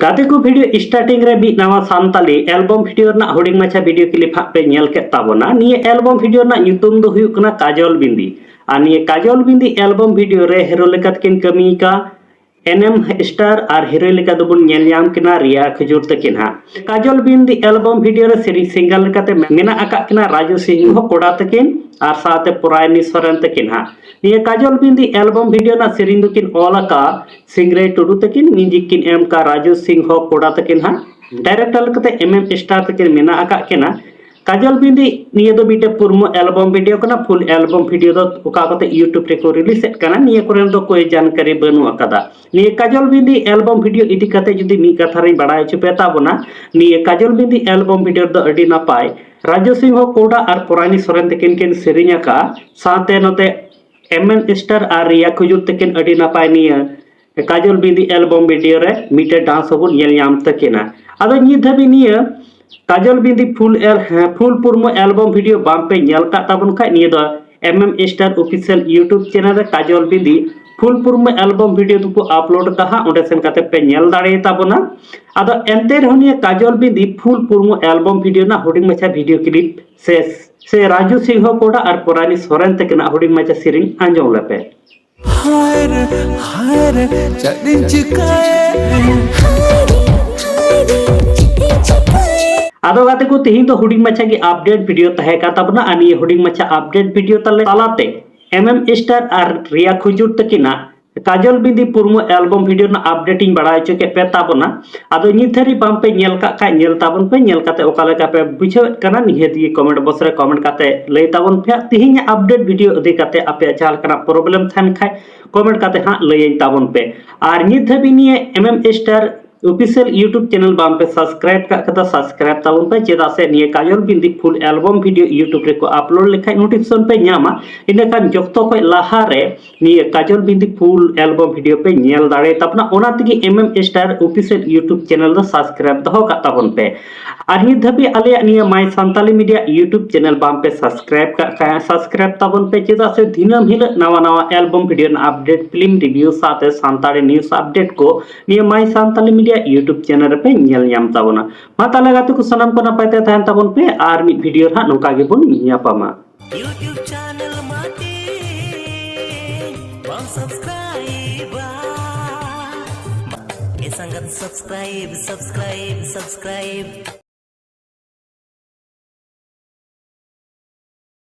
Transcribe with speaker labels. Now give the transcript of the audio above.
Speaker 1: गाते को video starting रे भी नवा सानताली एल्बम वीडियो ना हुडिंग माछा वीडियो क्लिप हाक पे नेल के ताबोना निये एल्बम वीडियो ना ᱧᱩᱛᱩᱢ दो हुयुक कना काजल बिंदी आ निये काजल बिंदी एल्बम वीडियो रे हीरो लेकात किन कमी का एनएम स्टार और हीरो लेका दोबन नेल ᱧᱟᱢ किना रिया खजूर तकिन हा काजल बिंदी एल्बम वीडियो रे सेरी सिंगल लेकाते मेना आका किना राजू सिंह हो कोड़ा तकिन और साथे पुरायनी सोरेन तकिन हा निये काजल बिंदी एल्बम वीडियो ना सेरिन दुकिन ओलाका सिंगरे टुडू तकिन म्यूजिक किन एम का राजू सिंह हो कोड़ा तकिन हा डायरेक्टर लेकाते एमएम स्टार तकिन मेना आका किना काजल बिंदी निये दो बीटे पुरमो एल्बम वीडियो कना फुल एल्बम वीडियो दो उका कते यूट्यूब रे को रिलीज एट कना निये कोरेन दो कोई जानकारी बनु अकादा निये काजल बिंदी एल्बम वीडियो इदी कते जुदी मी कथा रे बडाय चुपेता बना निये काजल बिंदी एल्बम वीडियो दो अडी नापाय राजू सिंह हो कोडा और पुरानी सोरेन तकिन किन सेरिnya का साथे नते एमएन स्टार और रिया खुजुर तकिन अडी नापाय निये काजल बिंदी एल्बम वीडियो रे मीटे डांस हो नेल ᱧᱟᱢ तकिना आदो नि धबी निये काजल बिंदी फुल पुरमो एल्बम वीडियो बाम पे नेल का ताबन खा निये दो MM star official YouTube channel रे काजल बिंदी फुल पुरमो एल्बम वीडियो दुको अपलोड कहा ओंडे सेन काते पे नेल दाड़े ताबना आदो एंते रहनिये काजल बिंदी फुल पुरमो एल्बम वीडियो ना हुडिंग मचा वीडियो क्लिप से राजू सिंह कोड़ा और पुरानी सोरेन तकना हुडिंग मचा सिरिंग आंजोम लपे हाय रे चडिन आदो गाते को तेही तो हुडिंग मचा की अपडेट वीडियो तहे का तबना अनि हुडिंग मचा अपडेट वीडियो तालाते एमएम स्टार और रिया खुजुर तकिना काजल बिंदी पुरमो एल्बम वीडियो ना अपडेटिंग बडाय चके पे ताबना आदो निथरी बाम पे नेल का नेल ताबन पे नेल काते ओकाले का पे बुझेत कना निहेती कमेंट बॉक्स रे कमेंट काते लई ताबन पे तेही अपडेट वीडियो अदि काते आपे जाल कना प्रॉब्लम थान खाय कमेंट काते हां लई ताबन पे और निथबी निये MM star official YouTube channel बाम पे सब्सक्राइब का सब्सक्राइब ताबन पे चेदा से निये काजल बिंदी फुल एल्बम वीडियो यूट्यूब रे को अपलोड लेखाय नोटिफिकेशन पे न्यामा इने खान जक्तो को लाहा रे निये काजल बिंदी फुल एल्बम वीडियो पे नेल दाड़े तपना ओना तगी MM star official YouTube channel दो सब्सक्राइब दहो का ताबन पे और नि धबी आले निये My Santali Media YouTube channel बाम पे सब्सक्राइब का सब्सक्राइब ताबन पे चेदा से दिनम हिल नवा नवा एल्बम वीडियो ना अपडेट फिल्म रिव्यू साथे सांताली न्यूज़ अपडेट को निये माय सांताली यूट्यूब चैनल पे नेल ᱧᱟᱢ ताबोना मा ताले गाते को सनाम को नापायते तहन ताबन पे आर मी वीडियो हा नोका गे बोन ᱧᱟᱯᱟᱢᱟ यूट्यूब चैनल माटे बाम सब्सक्राइब ए संगत सब्सक्राइब